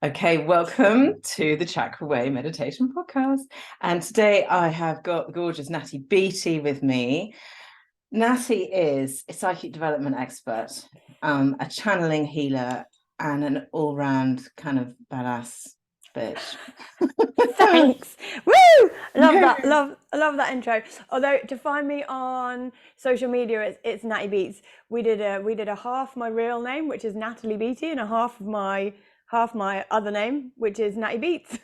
Okay, welcome to the Chakra Way Meditation Podcast. And today I have got the gorgeous Natty Beatts with me. Natty is a psychic development expert, a channeling healer, and an all-round kind of badass bitch. Thanks. Woo! Love that. Love that intro. Although to find me on social media, it's Natty Beatts. We did a half my real name, which is Natalie Beatty, and a half my other name, which is Natty Beatts.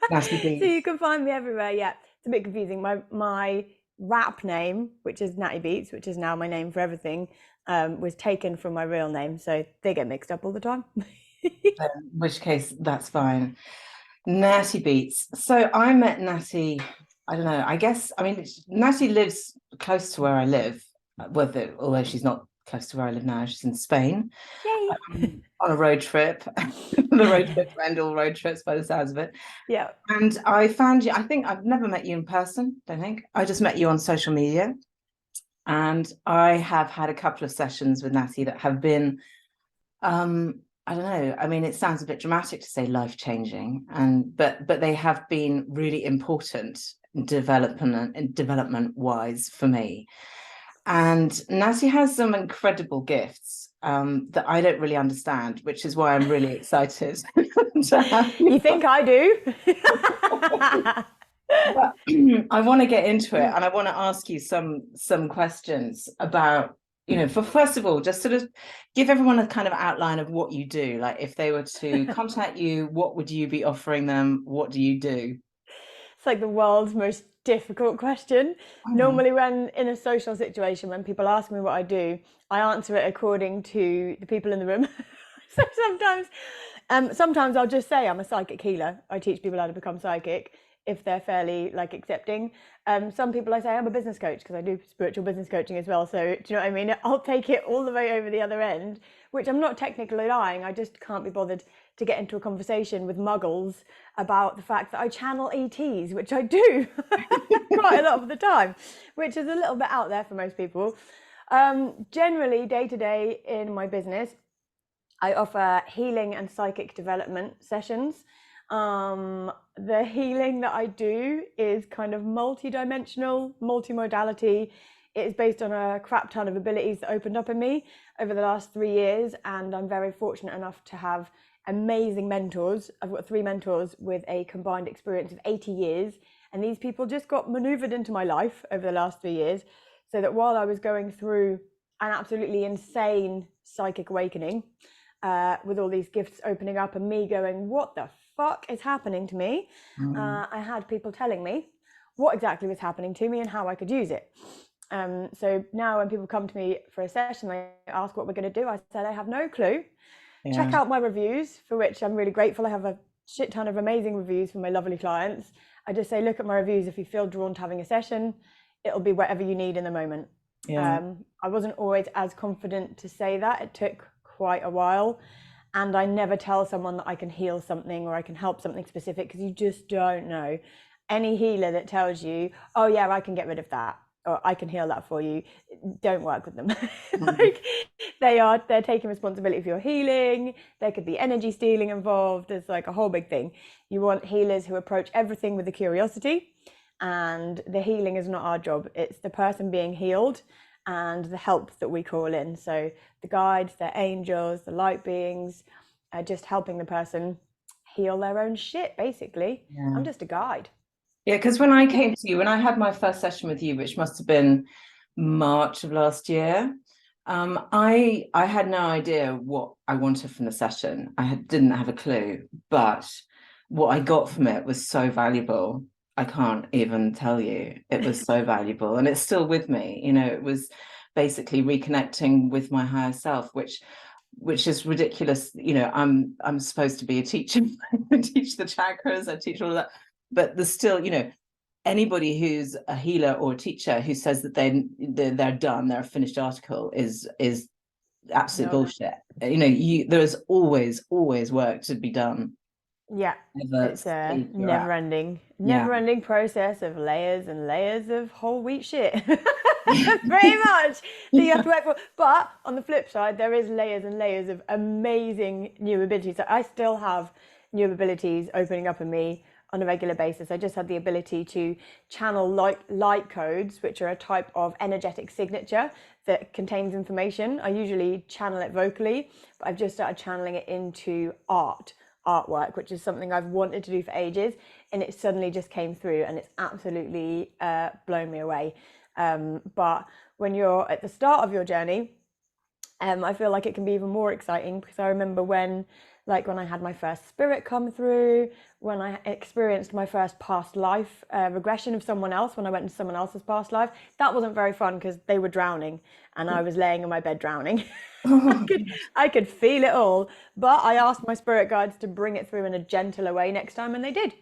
Natty So you Beatts. can find me everywhere. Yeah, it's a bit confusing. My rap name, which is Natty Beatts, which is now my name for everything, was taken from my real name, so they get mixed up all the time. In which case, that's fine. Natty Beatts. So I met Natty, I don't know, Natty lives close to where I live, although she's not close to where I live now, she's in Spain. Yay! On a road trip. The road trip to end all road trips by the sounds of it. Yeah. And I found you, I think I've never met you in person, don't think. I just met you on social media. And I have had a couple of sessions with Natty that have been, I don't know, I mean, it sounds a bit dramatic to say life-changing, but they have been really important development-wise for me. And Natty has some incredible gifts that I don't really understand, which is why I'm really excited to have you. You think I do? But I want to get into it, and I want to ask you some questions about, for first of all, just sort of give everyone a kind of outline of what you do. Like if they were to contact you, what would you be offering them? What do you do? It's like the world's most difficult question. Normally, when in a social situation, when people ask me what I do, I answer it according to the people in the room. So sometimes I'll just say I'm a psychic healer. I teach people how to become psychic if they're fairly accepting. Some people I say I'm a business coach because I do spiritual business coaching as well. So do you know what I mean? I'll take it all the way over the other end, which I'm not technically lying. I just can't be bothered to get into a conversation with muggles about the fact that I channel ETs, which I do quite a lot of the time, which is a little bit out there for most people. Generally, day to day in my business, I offer healing and psychic development sessions. The healing that I do is kind of multi-dimensional, multi-modality. It is based on a crap ton of abilities that opened up in me over the last 3 years, and I'm very fortunate enough to have amazing mentors. I've got 3 mentors with a combined experience of 80 years, and these people just got maneuvered into my life over the last 3 years, so that while I was going through an absolutely insane psychic awakening, with all these gifts opening up and me going, what the fuck is happening to me? I had people telling me what exactly was happening to me and how I could use it. So now when people come to me for a session, they ask what we're going to do. I said, I have no clue. Yeah. Check out my reviews, for which I'm really grateful. I have a shit ton of amazing reviews from my lovely clients. I just say, look at my reviews. If you feel drawn to having a session, it'll be whatever you need in the moment. Yeah. I wasn't always as confident to say that. It took quite a while, and I never tell someone that I can heal something or I can help something specific, because you just don't know. Any healer that tells you, oh yeah, I can get rid of that or I can heal that for you, don't work with them. They're taking responsibility for your healing. There could be energy stealing involved. There's like a whole big thing. You want healers who approach everything with a curiosity, and the healing is not our job. It's the person being healed and the help that we call in. So the guides, the angels, the light beings, are just helping the person heal their own shit, basically. Yeah. I'm just a guide. Yeah, because when I came to you, when I had my first session with you, which must have been March of last year, I had no idea what I wanted from the session. Didn't have a clue, but what I got from it was so valuable. I can't even tell you. It was so valuable, and it's still with me. It was basically reconnecting with my higher self, which is ridiculous. I'm supposed to be a teacher. I teach the chakras, I teach all of that, but there's still, anybody who's a healer or a teacher who says that they're done, they're a finished article is absolute bullshit. There's always work to be done. Yeah, it's a never-ending process of layers and layers of whole wheat shit. Pretty much that you have to work for. But on the flip side, there is layers and layers of amazing new abilities. So I still have new abilities opening up in me on a regular basis. I just had the ability to channel light codes, which are a type of energetic signature that contains information. I usually channel it vocally, but I've just started channeling it into artwork, which is something I've wanted to do for ages, and it suddenly just came through, and it's absolutely blown me away. But when you're at the start of your journey, I feel like it can be even more exciting, because I remember when I had my first spirit come through, when I experienced my first past life regression of someone else, when I went into someone else's past life. That wasn't very fun because they were drowning and I was laying in my bed drowning. I could feel it all, but I asked my spirit guides to bring it through in a gentler way next time, and they did.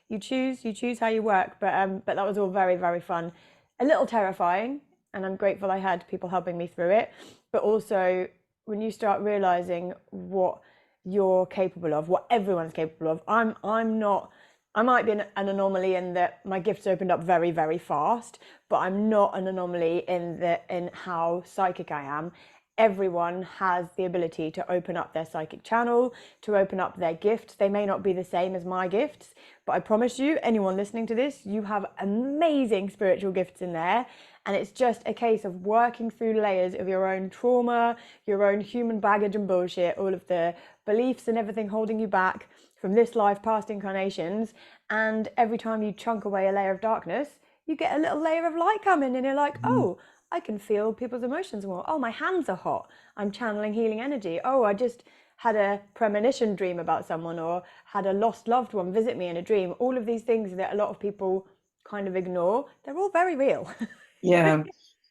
You choose how you work, but that was all very, very fun. A little terrifying, and I'm grateful I had people helping me through it. But also, when you start realizing what you're capable of, what everyone's capable of, I might be an anomaly in that my gifts opened up very, very fast, but I'm not an anomaly in how psychic I am. Everyone has the ability to open up their psychic channel, to open up their gifts. They may not be the same as my gifts, but I promise you, anyone listening to this, you have amazing spiritual gifts in there. And it's just a case of working through layers of your own trauma, your own human baggage and bullshit, all of the beliefs and everything holding you back from this life, past incarnations. And every time you chunk away a layer of darkness, you get a little layer of light coming, and you're like, oh, I can feel people's emotions more. Oh, my hands are hot. I'm channeling healing energy. Oh, I just had a premonition dream about someone, or had a lost loved one visit me in a dream. All of these things that a lot of people kind of ignore, they're all very real. Yeah,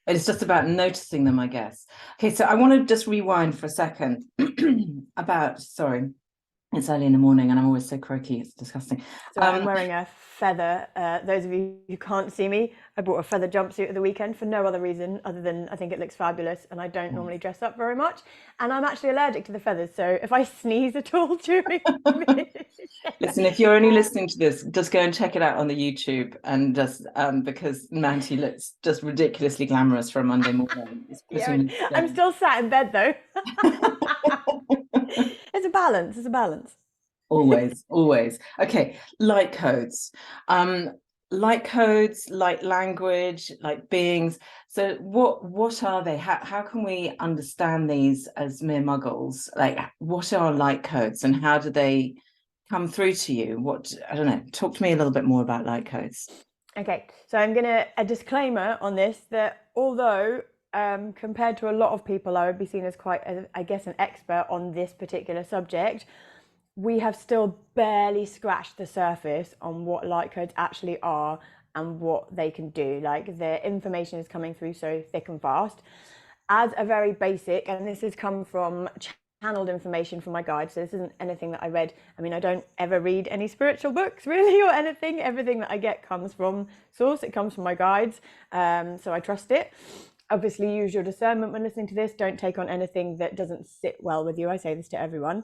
it's just about noticing them, I guess. Okay, so I want to just rewind for a second sorry, it's early in the morning and I'm always so croaky, it's disgusting. So I'm wearing a feather. Those of you who can't see me, I bought a feather jumpsuit at the weekend for no other reason other than I think it looks fabulous, and I don't normally dress up very much, and I'm actually allergic to the feathers, so if I sneeze at all during Listen, if you're only listening to this, just go and check it out on the YouTube, and just because Manti looks just ridiculously glamorous for a Monday morning. Yeah, I'm still sat in bed though. It's a balance. Always. Okay, light codes. Light codes, light language, light beings. So what are they? How can we understand these as mere muggles? Like, what are light codes and how do they come through to you? I don't know, talk to me a little bit more about light codes. Okay, so I'm gonna a disclaimer on this, that although compared to a lot of people I would be seen as quite I guess an expert on this particular subject, we have still barely scratched the surface on what light codes actually are and what they can do. Like, the information is coming through so thick and fast. As a very basic, and this has come from channeled information from my guide, so this isn't anything that I read. I mean, I don't ever read any spiritual books really or anything. Everything that I get comes from source. It comes from my guides, so I trust it. Obviously, use your discernment when listening to this. Don't take on anything that doesn't sit well with you. I say this to everyone.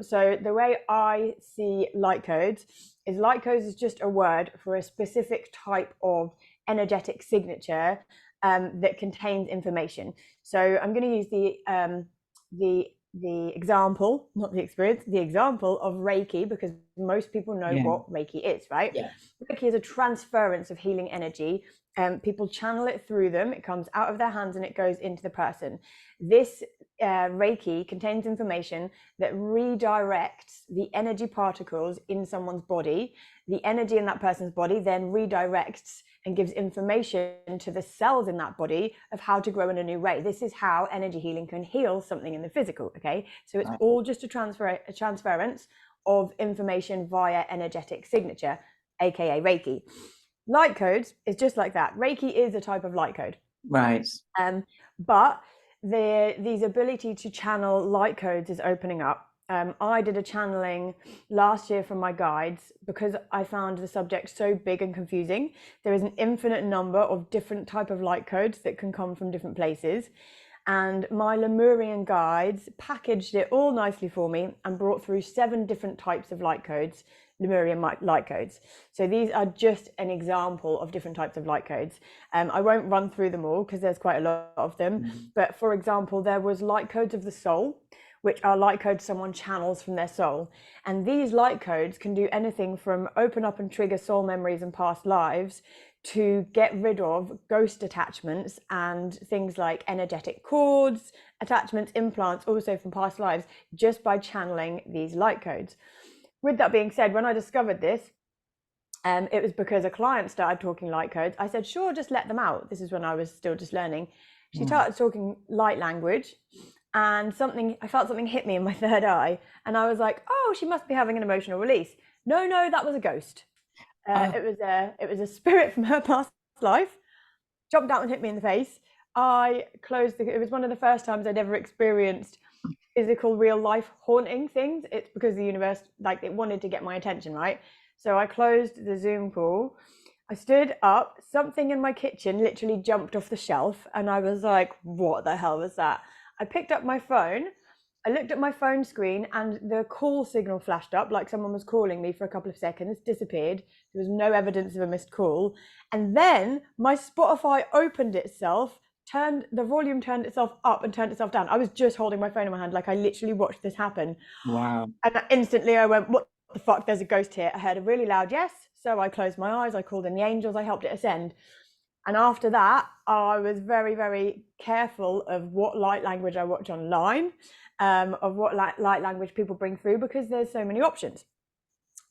So the way I see light codes is just a word for a specific type of energetic signature that contains information. So I'm going to use the example, not the experience, the example of Reiki, because most people know what Reiki is, right? Yeah. Reiki is a transference of healing energy. People channel it through them. It comes out of their hands and it goes into the person. This Reiki contains information that redirects the energy particles in someone's body. The energy in that person's body then redirects and gives information to the cells in that body of how to grow in a new way. This is how energy healing can heal something in the physical, okay? So it's all just a transference of information via energetic signature, aka Reiki. Light codes is just like that. Reiki is a type of light code. Right. But these ability to channel light codes is opening up. I did a channeling last year from my guides because I found the subject so big and confusing. There is an infinite number of different type of light codes that can come from different places. And my Lemurian guides packaged it all nicely for me and brought through 7 different types of light codes, Lemurian light codes. So these are just an example of different types of light codes. I won't run through them all because there's quite a lot of them. But for example, there was light codes of the soul, which are light codes someone channels from their soul. And these light codes can do anything from open up and trigger soul memories and past lives to get rid of ghost attachments and things like energetic cords, attachments, implants, also from past lives, just by channeling these light codes. With that being said, when I discovered this, it was because a client started talking light codes. I said, sure, just let them out. This is when I was still just learning. She started talking light language, and I felt something hit me in my third eye, and I was like, oh, she must be having an emotional release. No, that was a ghost. It was a spirit from her past life, jumped out and hit me in the face. I closed it was one of the first times I'd ever experienced physical real life haunting things. It's because the universe, like, it wanted to get my attention, right? So I closed the Zoom call. I stood up, something in my kitchen literally jumped off the shelf, and I was like, what the hell was that? I picked up my phone. I looked at my phone screen and the call signal flashed up, like someone was calling me for a couple of seconds, disappeared. There was no evidence of a missed call. And then my Spotify opened itself, the volume turned itself up and turned itself down. I was just holding my phone in my hand, like I literally watched this happen. Wow. And instantly I went, what the fuck, there's a ghost here. I heard a really loud yes. So I closed my eyes, I called in the angels, I helped it ascend. And after that, I was very, very careful of what light language I watch online. Of what light language people bring through, because there's so many options.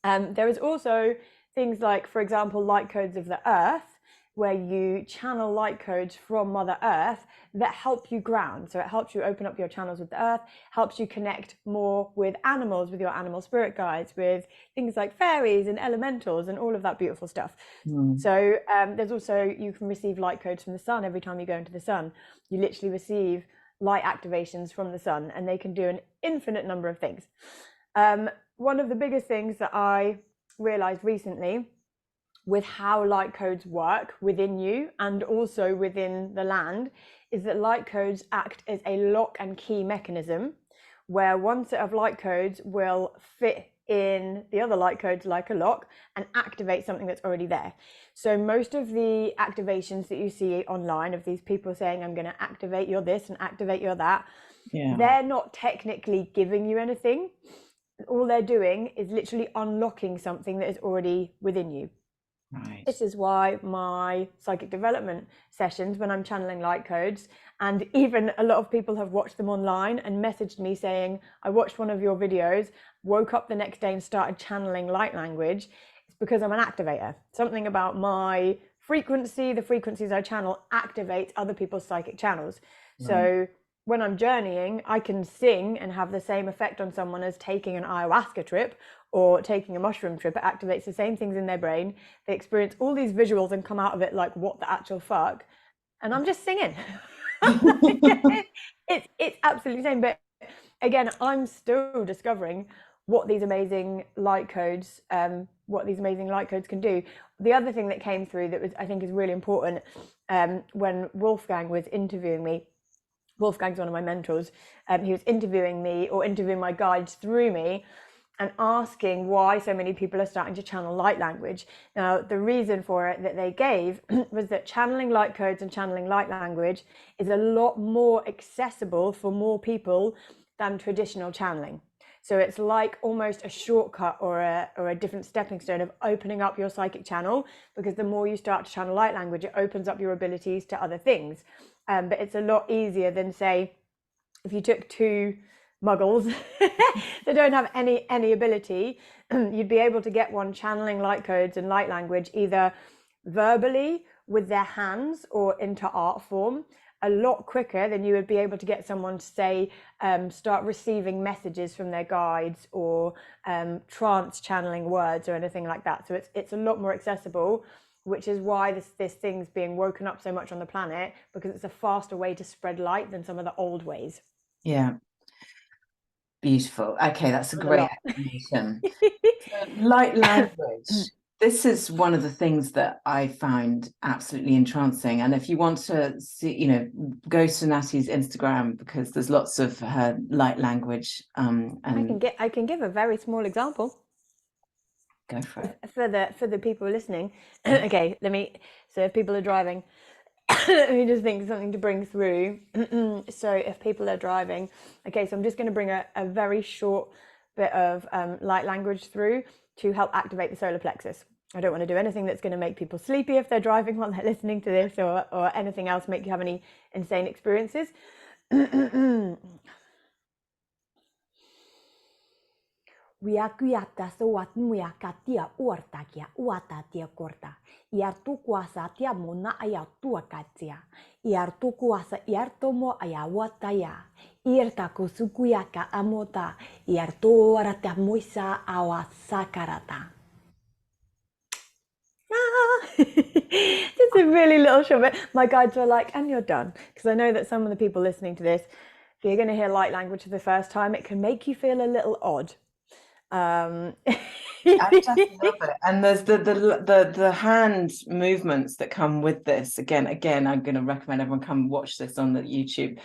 There is also things like, for example, light codes of the earth, where you channel light codes from Mother Earth that help you ground. So it helps you open up your channels with the earth, helps you connect more with animals, with your animal spirit guides, with things like fairies and elementals and all of that beautiful stuff. So there's also, you can receive light codes from the sun every time you go into the sun. You literally receive light activations from the sun, and they can do an infinite number of things. One of the biggest things that I realized recently with how light codes work within you and also within the land is that light codes act as a lock and key mechanism, where one set of light codes will fit in the other light codes like a lock and activate something that's already there. So most of the activations that you see online of these people saying, I'm going to activate your this and activate your that, they're not technically giving you anything. All they're doing is literally unlocking something that is already within you. Right. This is why my psychic development sessions, when I'm channeling light codes, and even a lot of people have watched them online and messaged me saying, I watched one of your videos, woke up the next day and started channeling light language. It's because I'm an activator. Something about my frequency, the frequencies I channel, activates other people's psychic channels. Right. So when I'm journeying, I can sing and have the same effect on someone as taking an ayahuasca trip or taking a mushroom trip. It activates the same things in their brain. They experience all these visuals and come out of it like, what the actual fuck? And I'm just singing. It's absolutely the same. But again, I'm still discovering what these amazing light codes can do. The other thing that came through that was, I think, is really important, when Wolfgang was interviewing me. Wolfgang's one of my mentors. He was interviewing me, or interviewing my guides through me, and asking why so many people are starting to channel light language. Now, the reason for it that they gave was that channeling light codes and channeling light language is a lot more accessible for more people than traditional channeling. So it's like almost a shortcut or a different stepping stone of opening up your psychic channel, because the more you start to channel light language, it opens up your abilities to other things. But it's a lot easier than, say, if you took two muggles that don't have any ability, you'd be able to get one channeling light codes and light language either verbally with their hands or into art form a lot quicker than you would be able to get someone to, say, start receiving messages from their guides or trance channeling words or anything like that. So it's a lot more accessible, which is why this thing's being woken up so much on the planet, because it's a faster way to spread light than some of the old ways. Yeah. Beautiful. Okay, that's a great explanation. Light language. This is one of the things that I find absolutely entrancing. And if you want to see, go to Natty's Instagram, because there's lots of her light language. And I can give a very small example. Go for it. For the people listening. Okay, so if people are driving, Let me just think of something to bring through. So if people are driving, okay, so I'm just going to bring a very short bit of light language through to help activate the solar plexus. I don't want to do anything that's going to make people sleepy if they're driving while they're listening to this, or anything else make you have any insane experiences. Wiakuiata sowat muiakatia uortakia uatatia korta. Iartukuasa tiamona ayatuakatia. Iartukuasa iartomo ayawataya. Irtakusukuyaka amota. Iartuarata muisa awasakarata. Just a really little short bit. My guides were like, and you're done. Because I know that some of the people listening to this, if you're going to hear light language for the first time, it can make you feel a little odd. I just love it. And there's the hand movements that come with this. Again, I'm going to recommend everyone come watch this on the YouTube.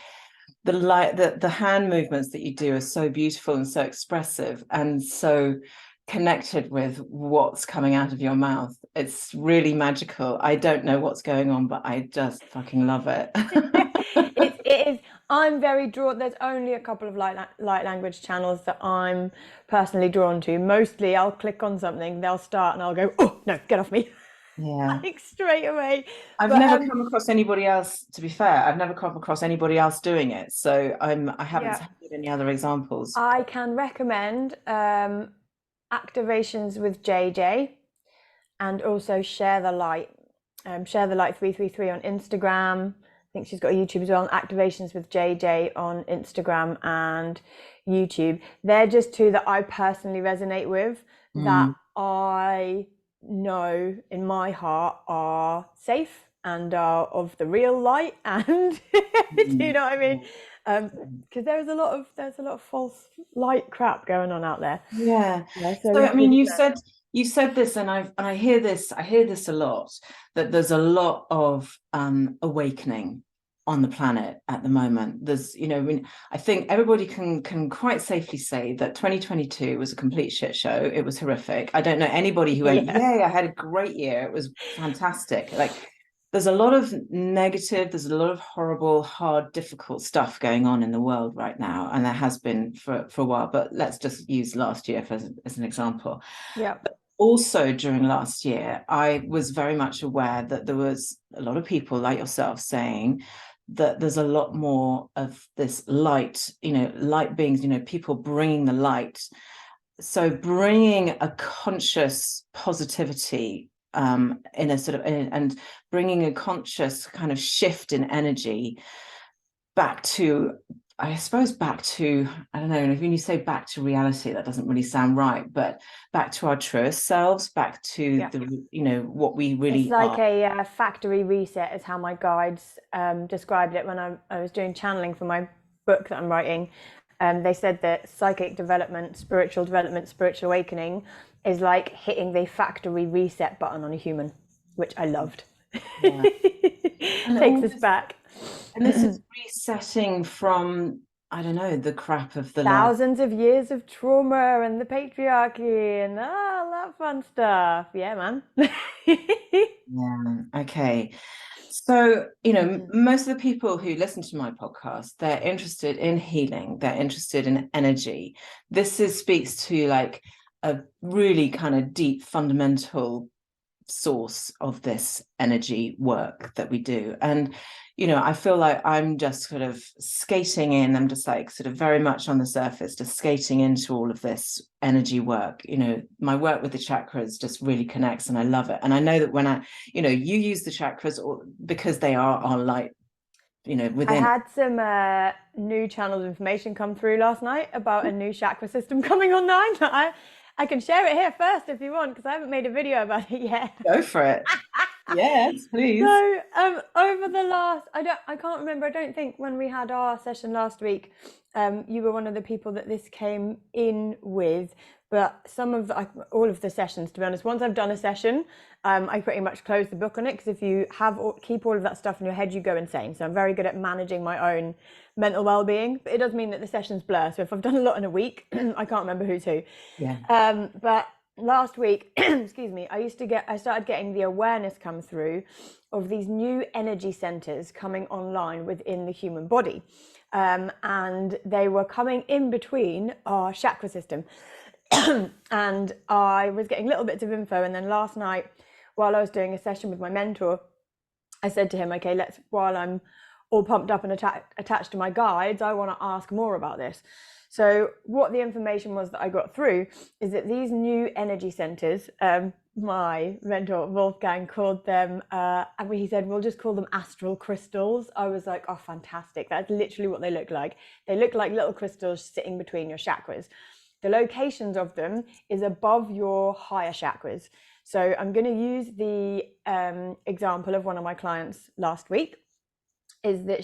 The hand movements that you do are so beautiful and so expressive and so connected with what's coming out of your mouth. It's really magical. I don't know what's going on, but I just fucking love it. It is. I'm very drawn. There's only a couple of light language channels that I'm personally drawn to. Mostly I'll click on something, they'll start and I'll go, oh no, get off me. Yeah. Like straight away. I've never come across anybody else, to be fair. I've never come across anybody else doing it. So I haven't had any other examples. I can recommend activations with JJ and also Share the Light. Share the Light 333 on Instagram. I think she's got a YouTube as well. Activations with JJ on Instagram and YouTube. They're just two that I personally resonate with, that I know in my heart are safe and are of the real light. And do you know what I mean? Because there's a lot of false light crap going on out there. Yeah. So I mean, you said this, and I hear this a lot, that there's a lot of awakening on the planet at the moment. There's, I think everybody can quite safely say that 2022 was a complete shit show. It was horrific. I don't know anybody who went, yay, I had a great year. It was fantastic. Like, there's a lot of negative, there's a lot of horrible, hard, difficult stuff going on in the world right now. And there has been for a while, but let's just use last year as an example. Yeah. But also during last year, I was very much aware that there was a lot of people like yourself saying that there's a lot more of this light, light beings, people bringing the light. So bringing a conscious positivity in a sort of, and bringing a conscious kind of shift in energy back to, I don't know, when you say back to reality, that doesn't really sound right, but back to our truest selves, back to what we really It's like a factory reset is how my guides described it when I was doing channeling for my book that I'm writing. They said that psychic development, spiritual awakening is like hitting the factory reset button on a human, which I loved. Yeah. Takes us back. And this is resetting from, I don't know, the crap of the thousands of years of trauma and the patriarchy and all that fun stuff. Yeah, man. Yeah. Okay. So, most of the people who listen to my podcast, they're interested in healing. They're interested in energy. This speaks to like a really kind of deep, fundamental source of this energy work that we do. And I feel like I'm just sort of skating in. I'm just like sort of very much on the surface, just skating into all of this energy work. My work with the chakras just really connects, and I love it. And I know that when you use the chakras because they are our light, within. I had some new channel information come through last night about a new chakra system coming online. I can share it here first if you want, because I haven't made a video about it yet. Go for it. Yes, please. So over the last, I can't remember, I don't think when we had our session last week, you were one of the people that this came in with, but all of the sessions, to be honest, once I've done a session, I pretty much close the book on it, because if you keep all of that stuff in your head, you go insane. So I'm very good at managing my own mental well-being, but it does mean that the sessions blur. So if I've done a lot in a week, I can't remember who's who. Yeah. But last week, excuse me, I started getting the awareness come through of these new energy centers coming online within the human body. And they were coming in between our chakra system. And I was getting little bits of info. And then last night, while I was doing a session with my mentor, I said to him, okay, while I'm all pumped up and attached to my guides, I want to ask more about this. So what the information was that I got through is that these new energy centers, my mentor Wolfgang called them, and he said, we'll just call them astral crystals. I was like, oh, fantastic. That's literally what they look like. They look like little crystals sitting between your chakras. The locations of them is above your higher chakras. So I'm going to use the example of one of my clients last week, is that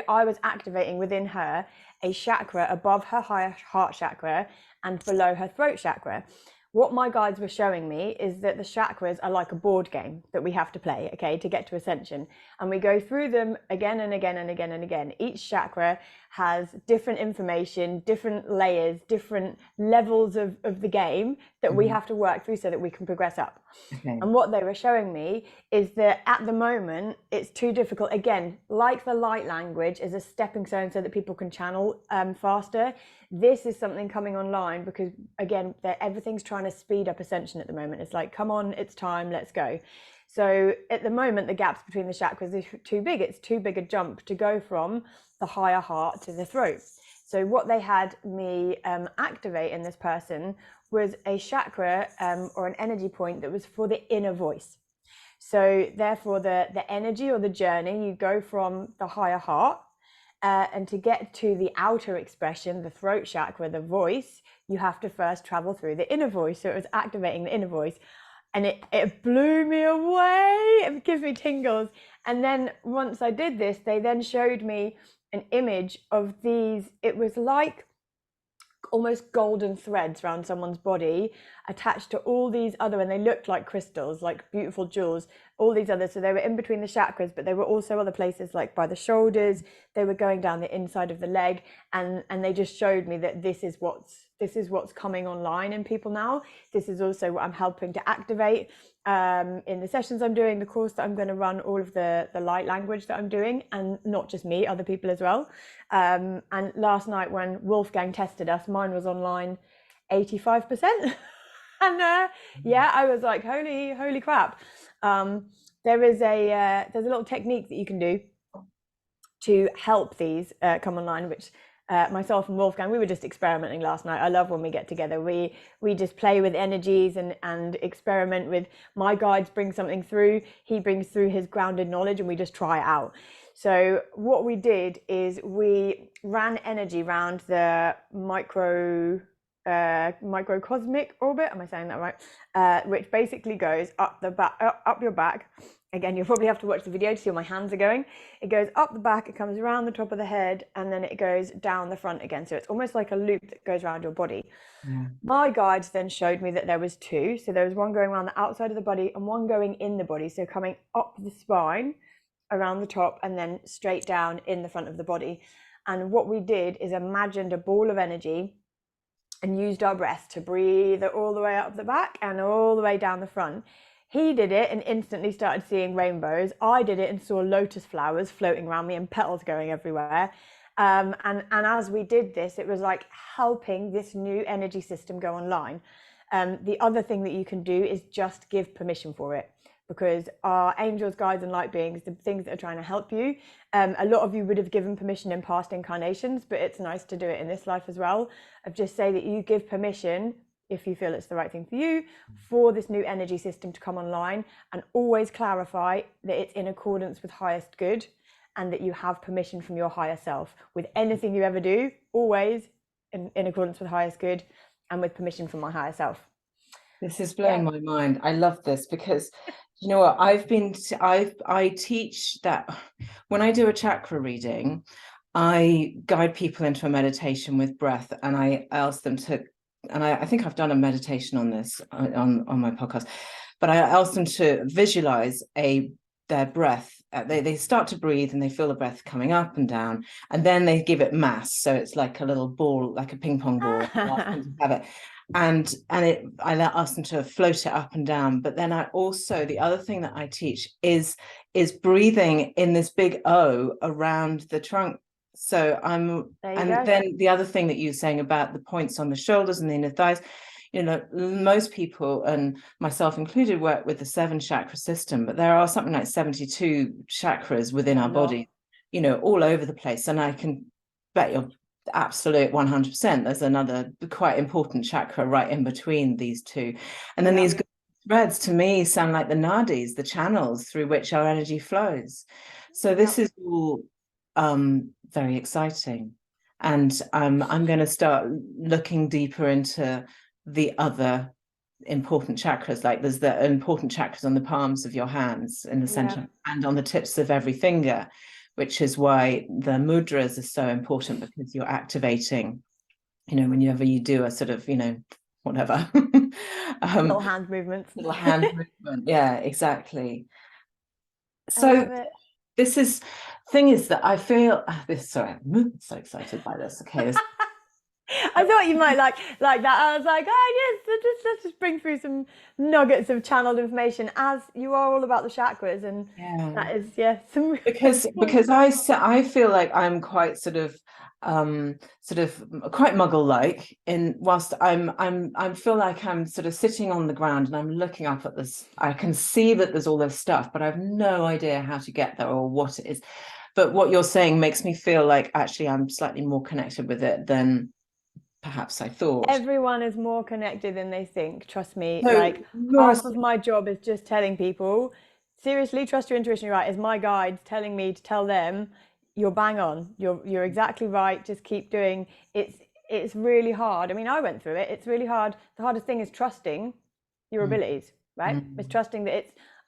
I was activating within her a chakra above her higher heart chakra and below her throat chakra. What my guides were showing me is that the chakras are like a board game that we have to play, okay, to get to ascension. And we go through them again and again and again and again. Each chakra has different information, different layers, different levels of the game that we have to work through so that we can progress up. Okay. And what they were showing me is that at the moment, it's too difficult. Again, like the light language is a stepping stone so that people can channel faster. This is something coming online because, again, everything's trying to speed up ascension at the moment. It's like, come on, it's time, let's go. So at the moment, the gaps between the chakras are too big. It's too big a jump to go from the higher heart to the throat. So what they had me activate in this person was a chakra or an energy point that was for the inner voice. So therefore, the energy or the journey, you go from the higher heart, and to get to the outer expression, the throat chakra, the voice, you have to first travel through the inner voice. So it was activating the inner voice. And it blew me away. It gives me tingles. And then once I did this, they then showed me an image of these. It was like almost golden threads around someone's body attached to all these other, and they looked like crystals, like beautiful jewels, all these others. So they were in between the chakras, but they were also other places like by the shoulders. They were going down the inside of the leg, and they just showed me that this is what's coming online in people now. This is also what I'm helping to activate in the sessions I'm doing, the course that I'm going to run, all of the light language that I'm doing, and not just me, other people as well. And last night when Wolfgang tested us, mine was online 85%. And yeah, I was like, holy crap. There's a little technique that you can do to help these come online, which myself and Wolfgang, we were just experimenting last night. I love when we get together. We just play with energies and experiment with, my guides bring something through, he brings through his grounded knowledge, and we just try it out. So what we did is we ran energy around the microcosmic orbit. Am I saying that right? Which basically goes up the back, up your back. Again, you'll probably have to watch the video to see where my hands are going. It goes up the back, it comes around the top of the head, and then it goes down the front again. So it's almost like a loop that goes around your body. Yeah. My guides then showed me that there was two. So there was one going around the outside of the body and one going in the body. So coming up the spine, around the top, and then straight down in the front of the body. And what we did is imagined a ball of energy and used our breath to breathe it all the way up the back and all the way down the front. He did it and instantly started seeing rainbows. I did it and saw lotus flowers floating around me and petals going everywhere. And as we did this, it was like helping this new energy system go online. The other thing that you can do is just give permission for it, because our angels, guides, and light beings, the things that are trying to help you, a lot of you would have given permission in past incarnations, but it's nice to do it in this life as well, of just say that you give permission, if you feel it's the right thing for you, for this new energy system to come online, and always clarify that it's in accordance with highest good and that you have permission from your higher self. With anything you ever do, always in accordance with highest good and with permission from my higher self. This is blowing my mind. I love this because, you know what, I teach that when I do a chakra reading, I guide people into a meditation with breath, and I ask them to, and I think I've done a meditation on this on my podcast, but I ask them to visualize their breath they start to breathe and they feel the breath coming up and down, and then they give it mass, so it's like a little ball, like a ping pong ball. I ask them to have it, and I ask them to float it up and down. But then I also, the other thing that I teach is breathing in this big O around the trunk. So then the other thing that you're saying about the points on the shoulders and the inner thighs, most people, and myself included, work with the 7 chakra system, but there are something like 72 chakras within our body, all over the place. And I can bet you're absolute 100% there's another quite important chakra right in between these two. And then these threads to me sound like the nadis, the channels through which our energy flows. So this is all very exciting. And I'm going to start looking deeper into the other important chakras. Like there's the important chakras on the palms of your hands in the center and on the tips of every finger, which is why the mudras are so important, because you're activating, whenever you do a sort of, whatever. Little hand movements. Little hand movement. Yeah, exactly. So thing is that I feel sorry, I'm so excited by this. Okay. I thought you might like that. I was like, oh yes, let's just bring through some nuggets of channeled information, as you are all about the chakras, and that is some because I feel like I'm quite sort of quite muggle-like, in whilst I feel like I'm sort of sitting on the ground and I'm looking up at this. I can see that there's all this stuff, but I have no idea how to get there or what it is. But what you're saying makes me feel like actually I'm slightly more connected with it than perhaps I thought. Everyone is more connected than they think. Trust me. Like half of my job is just telling people, seriously, trust your intuition. You're right. Is my guides telling me to tell them, you're bang on. You're exactly right. Just keep doing. It's really hard. I mean, I went through it. It's really hard. The hardest thing is trusting your abilities, right? It's trusting that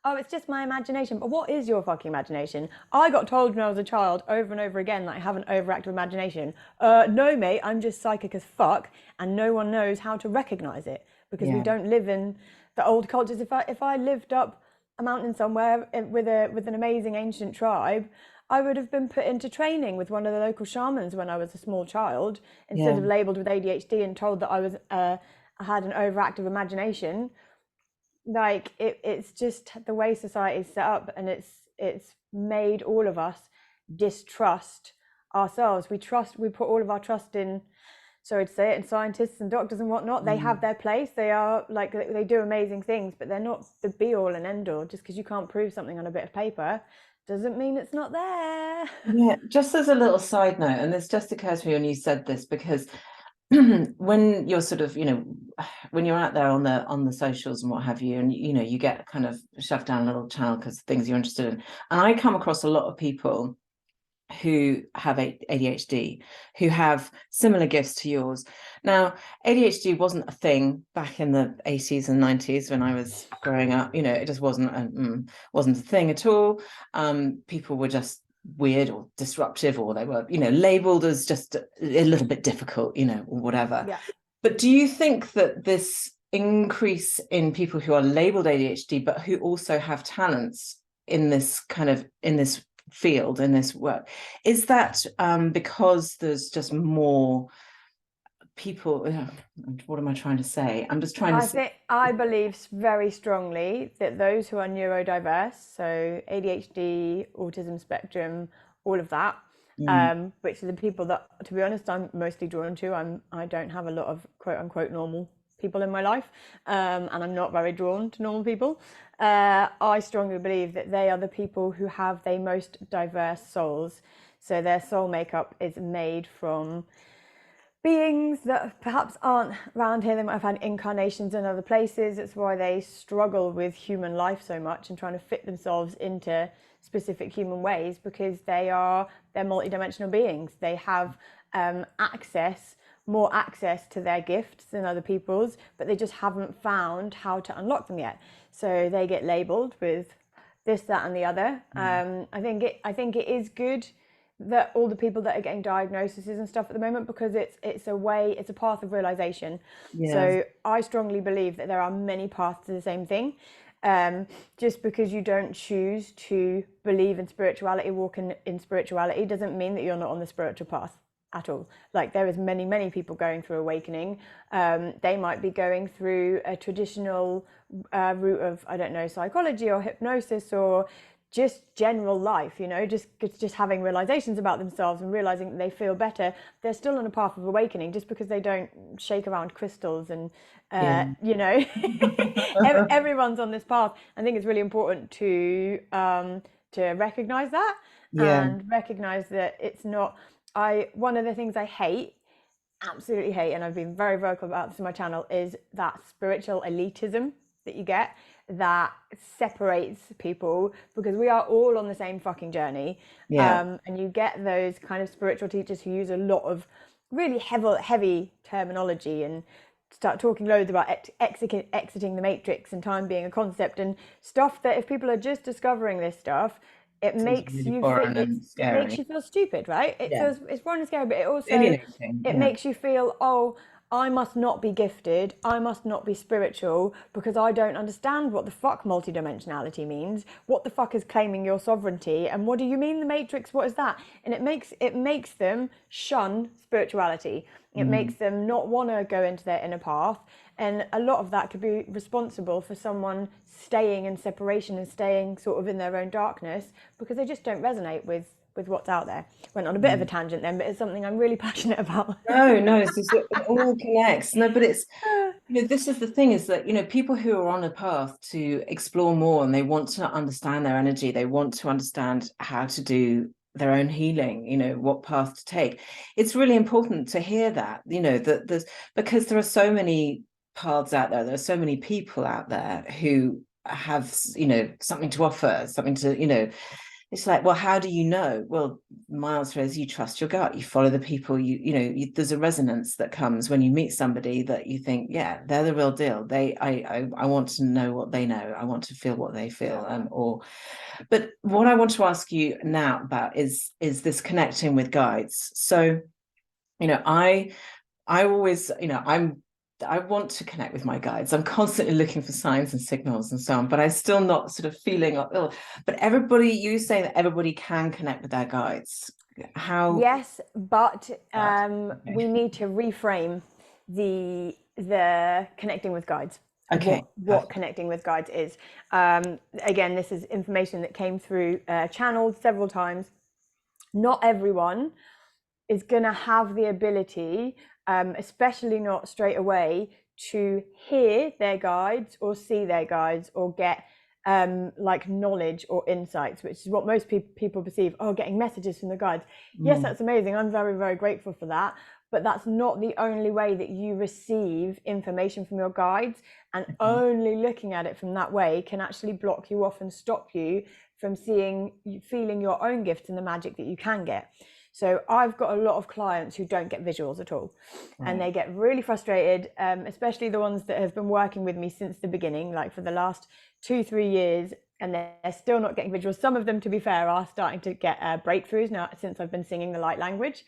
it's just my imagination. But what is your fucking imagination? I got told when I was a child over and over again that I have an overactive imagination. No, mate, I'm just psychic as fuck, and no one knows how to recognize it, because we don't live in the old cultures. If I lived up a mountain somewhere with an amazing ancient tribe, I would have been put into training with one of the local shamans when I was a small child, instead of labeled with ADHD and told that I had an overactive imagination. Like it's just the way society is set up, and it's made all of us distrust ourselves. We put all of our trust in, sorry to say it, in scientists and doctors and whatnot. They have their place. They are like, they do amazing things, but they're not the be all and end all. Just because you can't prove something on a bit of paper doesn't mean it's not there. Yeah, just as a little side note, and this just occurs to me when you said this, because when you're sort of, when you're out there on the socials and what have you, and you get kind of shoved down a little channel because things you're interested in, and I come across a lot of people who have ADHD, who have similar gifts to yours. Now, ADHD wasn't a thing back in the 80s and 90s when I was growing up. It just wasn't a thing at all. People were just weird or disruptive, or they were labeled as just a little bit difficult, or whatever. But do you think that this increase in people who are labeled ADHD but who also have talents in this field, in this work, is that because there's just more people? What am I trying to say? I'm just trying to say, I believe very strongly that those who are neurodiverse, so ADHD, autism spectrum, all of that, which are the people that, to be honest, I'm mostly drawn to. I don't have a lot of quote unquote normal people in my life, and I'm not very drawn to normal people. I strongly believe that they are the people who have the most diverse souls. So their soul makeup is made from beings that perhaps aren't around here. They might have had incarnations in other places. It's why they struggle with human life so much and trying to fit themselves into specific human ways, because they're multidimensional beings. They have more access to their gifts than other people's, but they just haven't found how to unlock them yet. So they get labeled with this, that, and the other. I think it is good that all the people that are getting diagnoses and stuff at the moment, because it's a path of realization. So I strongly believe that there are many paths to the same thing. Just because you don't choose to believe in spirituality, walk in spirituality, doesn't mean that you're not on the spiritual path at all. Like, there is many people going through awakening. They might be going through a traditional route of, I don't know, psychology or hypnosis or just general life, you know, just having realizations about themselves and realizing that they feel better. They're still on a path of awakening, just because they don't shake around crystals and you know. Everyone's on this path. I think it's really important to recognize that, and recognize that it's not. One of the things I hate, absolutely hate, and I've been very vocal about this on my channel, is that spiritual elitism that you get, that separates people, because we are all on the same fucking journey. And you get those kind of spiritual teachers who use a lot of really heavy terminology and start talking loads about exiting the matrix and time being a concept and stuff, that if people are just discovering this stuff, it makes you feel stupid, right? It's boring and scary, but it also makes you feel, oh, I must not be gifted, I must not be spiritual, because I don't understand what the fuck multidimensionality means. What the fuck is claiming your sovereignty? And what do you mean the matrix? What is that? And it makes them shun spirituality. It makes them not want to go into their inner path. And a lot of that could be responsible for someone staying in separation and staying sort of in their own darkness, because they just don't resonate with what's out there. Went on a bit of a tangent then, but it's something I'm really passionate about. No, it all connects. No, but it's, you know, this is the thing, is that, you know, people who are on a path to explore more and they want to understand their energy, they want to understand how to do their own healing, you know, what path to take. It's really important to hear that, you know, that there's, because there are so many paths out there, there are so many people out there who have, you know, something to offer, something to, you know. It's like, well, how do you know? Well, my answer is, you trust your gut. You follow the people. There's a resonance that comes when you meet somebody that you think, yeah, they're the real deal. I want to know what they know. I want to feel what they feel. But what I want to ask you now about is this connecting with guides. So, you know, I always, you know, I want to connect with my guides. I'm constantly looking for signs and signals and so on, but I'm still not sort of feeling ill. But you say that everybody can connect with their guides. How? Yes, but we need to reframe the connecting with guides. Okay. What connecting with guides is. Again, this is information that came through channeled several times. Not everyone is going to have the ability, especially not straight away, to hear their guides or see their guides or get like knowledge or insights, which is what most people perceive. Oh, getting messages from the guides. Yes, that's amazing. I'm very, very grateful for that. But that's not the only way that you receive information from your guides, and only looking at it from that way can actually block you off and stop you from feeling your own gifts and the magic that you can get. So I've got a lot of clients who don't get visuals at all, and they get really frustrated, especially the ones that have been working with me since the beginning, like for the last 2-3 years, and they're still not getting visuals. Some of them, to be fair, are starting to get breakthroughs now since I've been singing the light language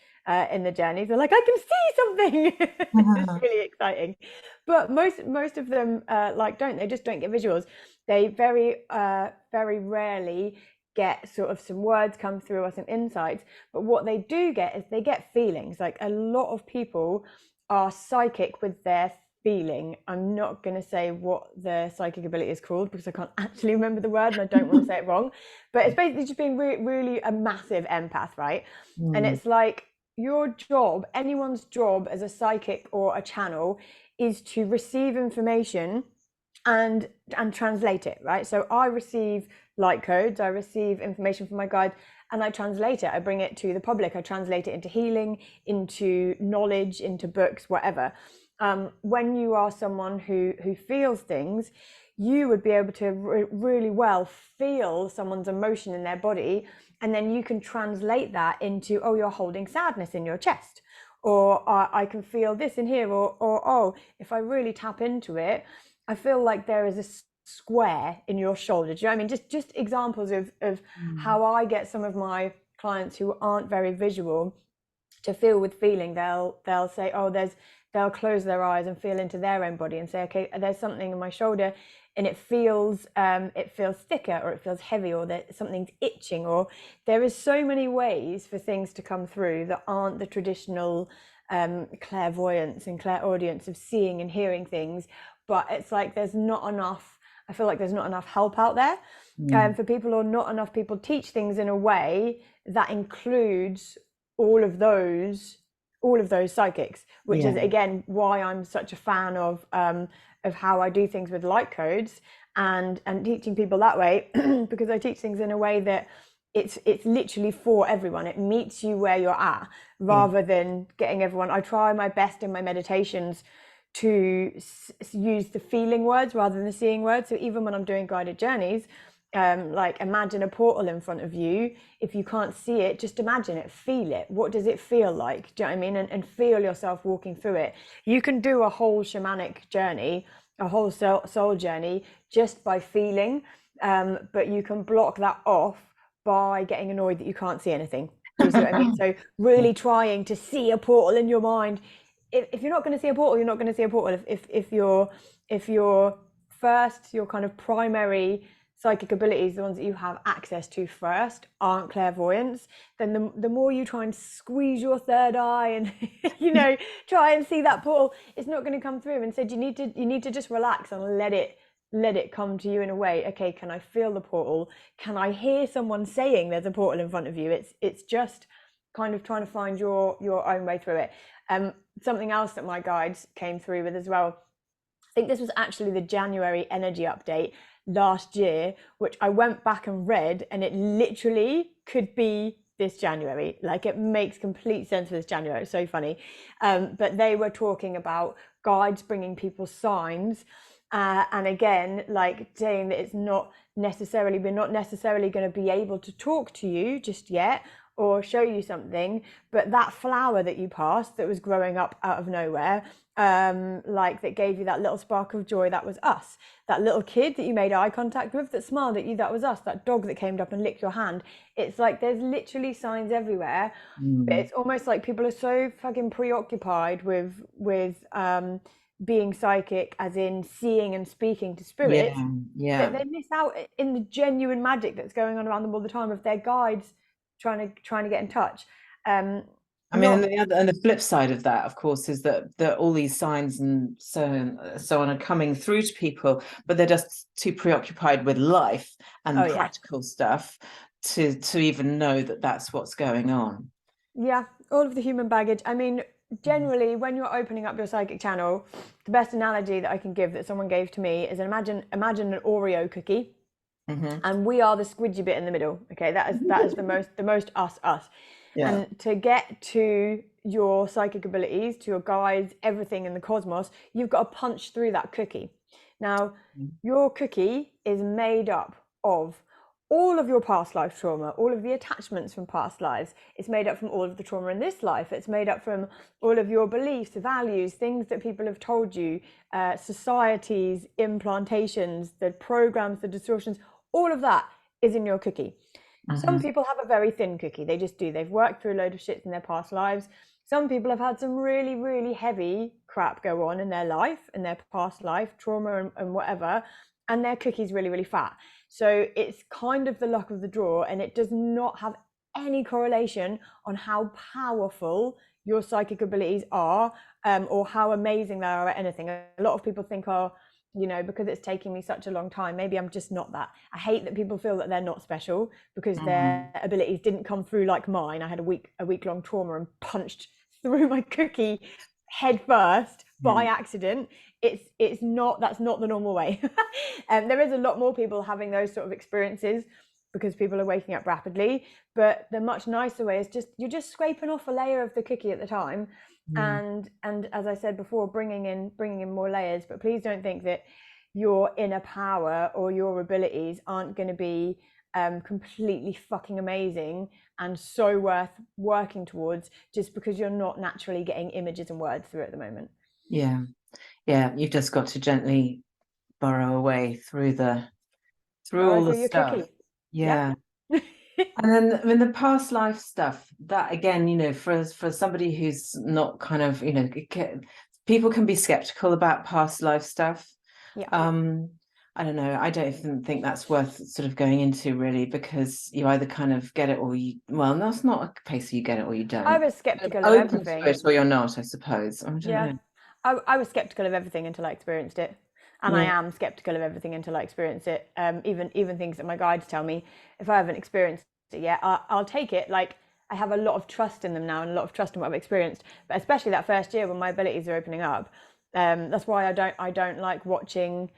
in the journeys. They're like, I can see something. It's really exciting. But most of them they just don't get visuals. They very rarely get sort of some words come through or some insights, but what they do get is they get feelings. Like, a lot of people are psychic with their feeling. I'm not going to say what the psychic ability is called because I can't actually remember the word and I don't want to say it wrong, but it's basically just being really a massive empath, right? And it's like, your job, anyone's job as a psychic or a channel, is to receive information and translate it, right? So I receive Lightcodes, I receive information from my guides, and I translate it. I bring it to the public. I translate it into healing, into knowledge, into books, whatever. When you are someone who feels things, you would be able to really well feel someone's emotion in their body, and then you can translate that into, oh, you're holding sadness in your chest, or I can feel this in here, or oh, if I really tap into it, I feel like there is a square in your shoulder. Do you know what I mean? Just examples of how I get some of my clients who aren't very visual to feel with feeling. They'll say, oh, they'll close their eyes and feel into their own body and say, okay, there's something in my shoulder and it feels thicker, or it feels heavy, or that something's itching, or there is so many ways for things to come through that aren't the traditional clairvoyance and clairaudience of seeing and hearing things. But it's like there's not enough, I feel like there's not enough help out there for people, or not enough people teach things in a way that includes all of those psychics, which is again why I'm such a fan of how I do things with Lightcodes and teaching people that way, because I teach things in a way that it's literally for everyone. It meets you where you're at, rather than getting everyone. I try my best in my meditations to use the feeling words rather than the seeing words. So even when I'm doing guided journeys, like imagine a portal in front of you. If you can't see it, just imagine it, feel it. What does it feel like? Do you know what I mean? And feel yourself walking through it. You can do a whole shamanic journey, a whole soul journey, just by feeling, but you can block that off by getting annoyed that you can't see anything. Do you see what I mean? So really trying to see a portal in your mind. If you're not going to see a portal, you're not going to see a portal. If your kind of primary psychic abilities, the ones that you have access to first, aren't clairvoyance, then the more you try and squeeze your third eye and try and see that portal, it's not going to come through. Instead, you need to just relax and let it come to you in a way. Okay, can I feel the portal? Can I hear someone saying there's a portal in front of you? It's just kind of trying to find your own way through it. Something else that my guides came through with as well, I think this was actually the January energy update last year, which I went back and read, and it literally could be this January. Like, it makes complete sense for this January. It's so funny. But they were talking about guides bringing people signs, and again, like saying that we're not necessarily going to be able to talk to you just yet or show you something, but that flower that you passed that was growing up out of nowhere, like that gave you that little spark of joy, that was us. That little kid that you made eye contact with, that smiled at you, that was us. That dog that came up and licked your hand. It's like there's literally signs everywhere. But it's almost like people are so fucking preoccupied with being psychic, as in seeing and speaking to spirits, that they miss out in the genuine magic that's going on around them all the time of their guides trying to get in touch. I mean, and the flip side of that, of course, is that all these signs and so on are coming through to people, but they're just too preoccupied with life and practical stuff to even know that that's what's going on. Yeah, all of the human baggage. I mean, generally, when you're opening up your psychic channel, the best analogy that I can give, that someone gave to me, is imagine an Oreo cookie. And we are the squidgy bit in the middle. Okay, that is the most us. And to get to your psychic abilities, to your guides, everything in the cosmos, you've got to punch through that cookie. Now, your cookie is made up of all of your past life trauma, all of the attachments from past lives. It's made up from all of the trauma in this life. It's made up from all of your beliefs, values, things that people have told you, societies, implantations, the programs, the distortions. All of that is in your cookie. Some people have a very thin cookie. They just do. They've worked through a load of shit in their past lives. Some people have had some really, really heavy crap go on in their life, in their past life, trauma and whatever, and their cookie's really, really fat. So it's kind of the luck of the draw, and it does not have any correlation on how powerful your psychic abilities are, or how amazing they are at anything. A lot of people think, because it's taking me such a long time, maybe I'm just not that. I hate that people feel that they're not special because their abilities didn't come through like mine. I had a week long trauma and punched through my cookie head first by accident. That's not the normal way. There is a lot more people having those sort of experiences because people are waking up rapidly, but the much nicer way is you're just scraping off a layer of the cookie at the time. And as I said before, bringing in more layers. But please don't think that your inner power or your abilities aren't going to be completely fucking amazing and so worth working towards just because you're not naturally getting images and words through at the moment. Yeah, you've just got to gently burrow away through all the stuff. Cookie. Yeah. And then, I mean, the past life stuff, that again, for somebody who's not kind of, people can be skeptical about past life stuff. Yeah. I don't know. I don't even think that's worth sort of going into, really, because you either kind of get it or you, well, no, it's not a case of you get it or you don't. I was skeptical of Open everything. to it or you're not, I suppose. I don't know. I was skeptical of everything until I experienced it. And I am skeptical of everything until I experience it. Even things that my guides tell me, if I haven't experienced it yet, I'll take it. Like, I have a lot of trust in them now and a lot of trust in what I've experienced. But especially that first year when my abilities are opening up, that's why I don't like watching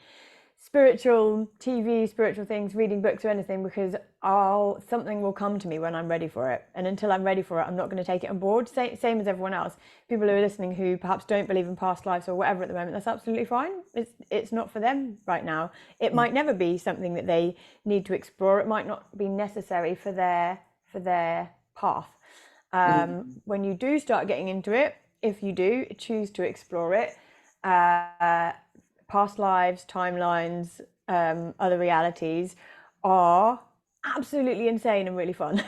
spiritual TV, spiritual things, reading books or anything, because something will come to me when I'm ready for it. And until I'm ready for it, I'm not going to take it on board. Same as everyone else. People who are listening who perhaps don't believe in past lives or whatever at the moment, that's absolutely fine. It's not for them right now. It might never be something that they need to explore. It might not be necessary for their path. When you do start getting into it, if you do choose to explore it, past lives, timelines, other realities are absolutely insane and really fun.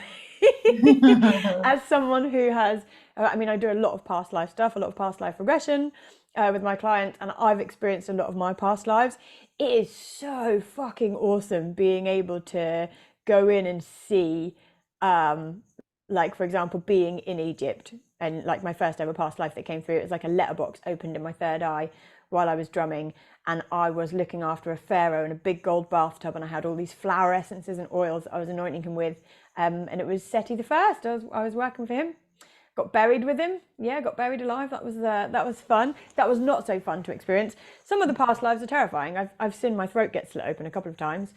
As someone who has, I mean, I do a lot of past life stuff, a lot of past life regression with my clients, and I've experienced a lot of my past lives. It is so fucking awesome being able to go in and see, like, for example, being in Egypt, and like my first ever past life that came through, it was like a letterbox opened in my third eye while I was drumming, and I was looking after a pharaoh in a big gold bathtub, and I had all these flower essences and oils I was anointing him with, and it was Seti the First. I was working for him. Got buried with him. Yeah, got buried alive. That was fun. That was not so fun to experience. Some of the past lives are terrifying. I've seen my throat get slit open a couple of times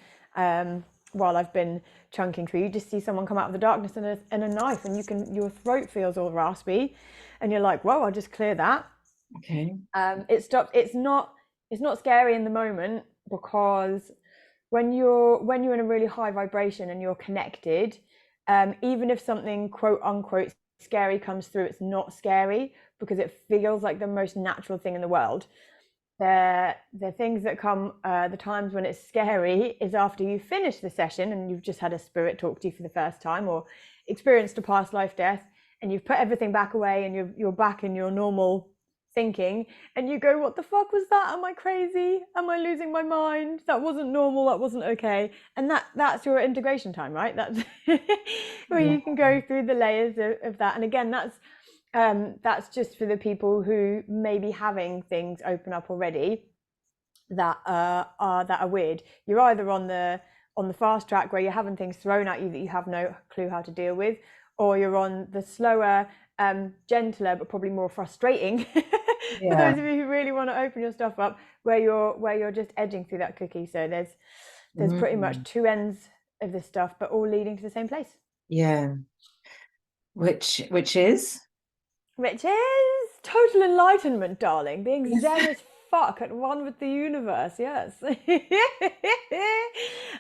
while I've been chunking through. You just see someone come out of the darkness and a knife, and your throat feels all raspy, and you're like, whoa, I'll just clear that. Okay. It stopped. It's not scary in the moment, because when you're in a really high vibration and you're connected, even if something quote unquote scary comes through, it's not scary because it feels like the most natural thing in the world. The things that come, the times when it's scary is after you finish the session and you've just had a spirit talk to you for the first time, or experienced a past life death, and you've put everything back away and you're back in your normal thinking, and you go, what the fuck was that? Am I crazy? Am I losing my mind? That wasn't normal. That wasn't okay. And that's your integration time, right? That's where you can go through the layers of that. And again, that's just for the people who may be having things open up already that are weird. You're either on the fast track where you're having things thrown at you that you have no clue how to deal with, or you're on the slower, gentler but probably more frustrating for those of you who really want to open your stuff up, where you're just edging through that cookie. So there's pretty much two ends of this stuff, but all leading to the same place. Yeah. Which is total enlightenment, darling. Being zen as fuck, at one with the universe. Yes.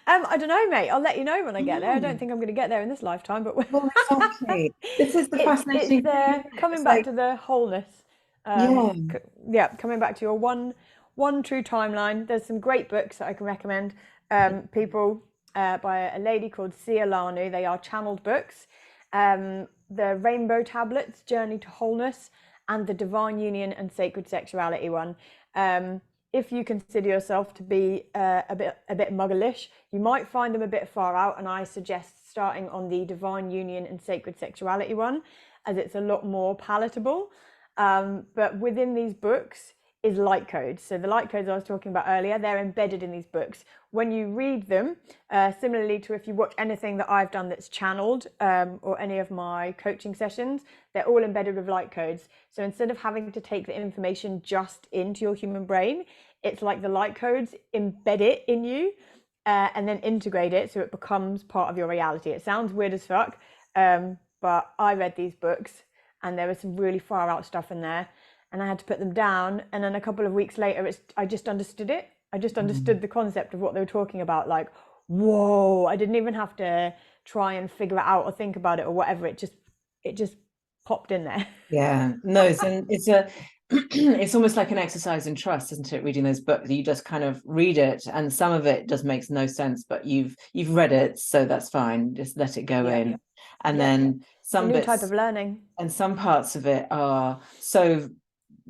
I don't know, mate. I'll let you know when I get there. I don't think I'm going to get there in this lifetime, but exactly. This is the fascinating thing. Coming back to the wholeness. Coming back to your one true timeline. There's some great books that I can recommend people by a lady called Sia Lanu. They are channeled books. The Rainbow Tablets, Journey to Wholeness, and the Divine Union and Sacred Sexuality one. If you consider yourself to be a bit muggleish, you might find them a bit far out, and I suggest starting on the Divine Union and Sacred Sexuality one, as it's a lot more palatable. But within these books is Lightcodes. So the Lightcodes I was talking about earlier, they're embedded in these books. When you read them, similarly to if you watch anything that I've done that's channeled, or any of my coaching sessions, they're all embedded with Lightcodes. So instead of having to take the information just into your human brain, it's like the Lightcodes embed it in you, and then integrate it so it becomes part of your reality. It sounds weird as fuck, but I read these books and there was some really far out stuff in there, and I had to put them down, and then a couple of weeks later I just understood it. I just understood the concept of what they were talking about. Like, whoa, I didn't even have to try and figure it out or think about it or whatever. It just popped in there. Yeah, no, it's almost like an exercise in trust, isn't it? Reading those books, you just kind of read it, and some of it just makes no sense, but you've read it, so that's fine. Just let it go in. And then some a new bits, type of learning, and some parts of it are so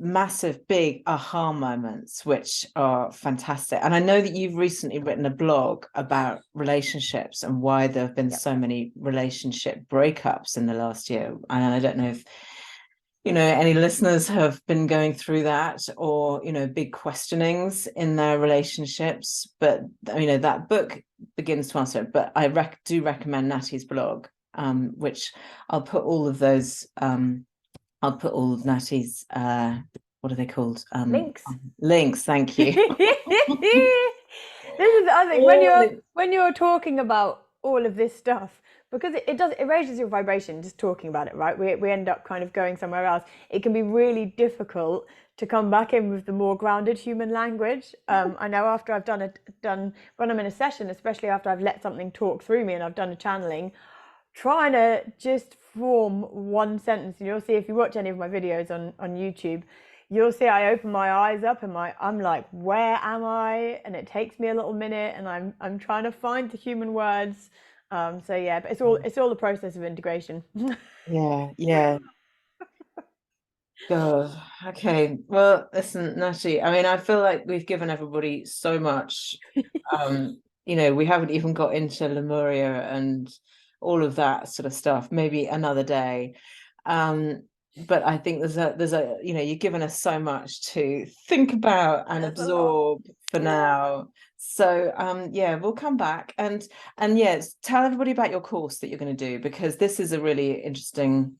massive, big aha moments, which are fantastic. And I know that you've recently written a blog about relationships and why there have been so many relationship breakups in the last year. And I don't know if, any listeners have been going through that, or, big questionings in their relationships. But, that book begins to answer it. But I do recommend Natty's blog, which I'll put all of those, I'll put all of Natty's, what are they called? Links. Links, thank you. This is the other thing, when you're talking about all of this stuff, because it raises your vibration just talking about it, right? We end up kind of going somewhere else. It can be really difficult to come back in with the more grounded human language. I know after I've done when I'm in a session, especially after I've let something talk through me and I've done a channeling, trying to just form one sentence. And you'll see, if you watch any of my videos on YouTube, you'll see I open my eyes up and I'm like, where am I? And it takes me a little minute, and I'm trying to find the human words. So yeah, but it's all the process of integration. Yeah. God. Okay. Well, listen, Natty, I mean, I feel like we've given everybody so much. We haven't even got into Lemuria and all of that sort of stuff. Maybe another day. But I think there's a you've given us so much to think about and absorb for now. So we'll come back and yes, tell everybody about your course that you're going to do, because this is a really interesting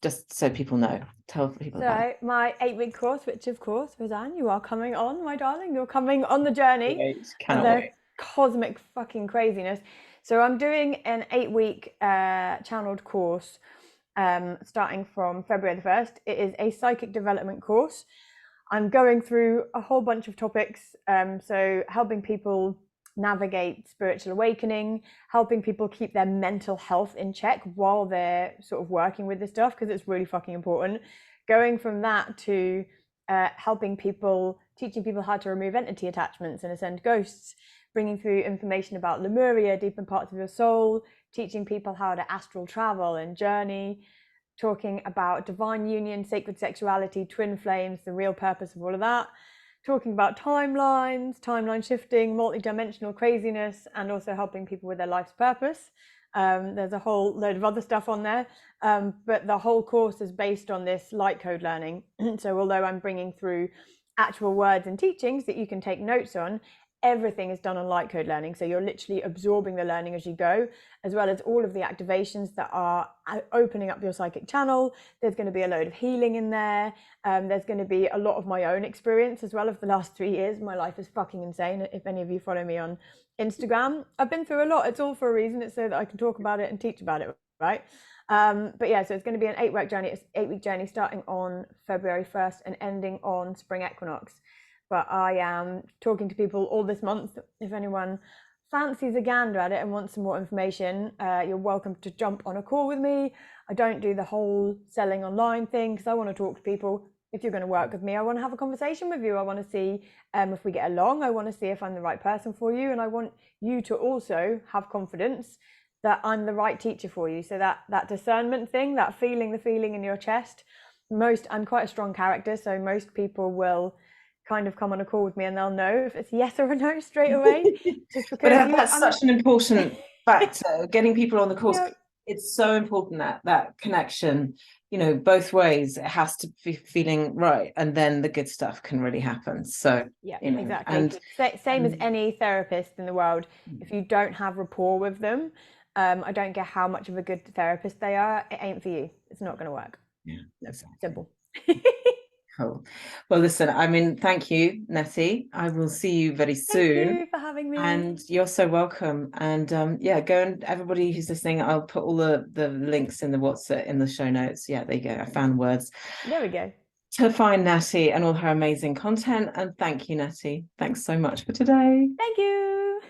just so people know. Tell people about it. My 8-week course, which of course, Roseanne, you are coming on, my darling. You're coming on the journey. Cannot wait. Cosmic fucking craziness. So I'm doing an 8-week channeled course starting from February the 1st. It is a psychic development course. I'm going through a whole bunch of topics, so helping people navigate spiritual awakening, helping people keep their mental health in check while they're sort of working with this stuff, because it's really fucking important. Going from that to helping people, teaching people how to remove entity attachments and ascend ghosts, bringing through information about Lemuria, deeper parts of your soul, teaching people how to astral travel and journey, talking about divine union, sacred sexuality, twin flames, the real purpose of all of that, talking about timelines, timeline shifting, multi-dimensional craziness, and also helping people with their life's purpose. There's a whole load of other stuff on there, but the whole course is based on this light code learning. So although I'm bringing through actual words and teachings that you can take notes on, everything is done on light code learning. So you're literally absorbing the learning as you go, as well as all of the activations that are opening up your psychic channel. There's going to be a load of healing in there. There's going to be a lot of my own experience as well of the last 3 years. My life is fucking insane. If any of you follow me on Instagram, I've been through a lot. It's all for a reason. It's so that I can talk about it and teach about it, right? But yeah, so it's going to be an 8-week journey. It's 8-week journey starting on February 1st and ending on spring equinox. But I am talking to people all this month. If anyone fancies a gander at it and wants some more information, you're welcome to jump on a call with me. I don't do the whole selling online thing because I want to talk to people. If you're going to work with me, I want to have a conversation with you. I want to see if we get along. I want to see if I'm the right person for you. And I want you to also have confidence that I'm the right teacher for you. So that discernment thing, that feeling, the feeling in your chest. I'm quite a strong character, so most people will kind of come on a call with me and they'll know if it's yes or a no straight away. Just because but that's such an important factor. Getting people on the course, it's so important that connection, both ways. It has to be feeling right, and then the good stuff can really happen. So exactly. And same as any therapist in the world, if you don't have rapport with them, I don't care how much of a good therapist they are, it ain't for you. It's not going to work. Yeah, exactly. Simple. Cool. Well, listen, I mean, thank you, Natty. I will see you very soon. Thank you for having me. And you're so welcome. And go, and everybody who's listening, I'll put all the links in the WhatsApp in the show notes. Yeah, there you go. I found words. There we go. To find Natty and all her amazing content. And thank you, Natty. Thanks so much for today. Thank you.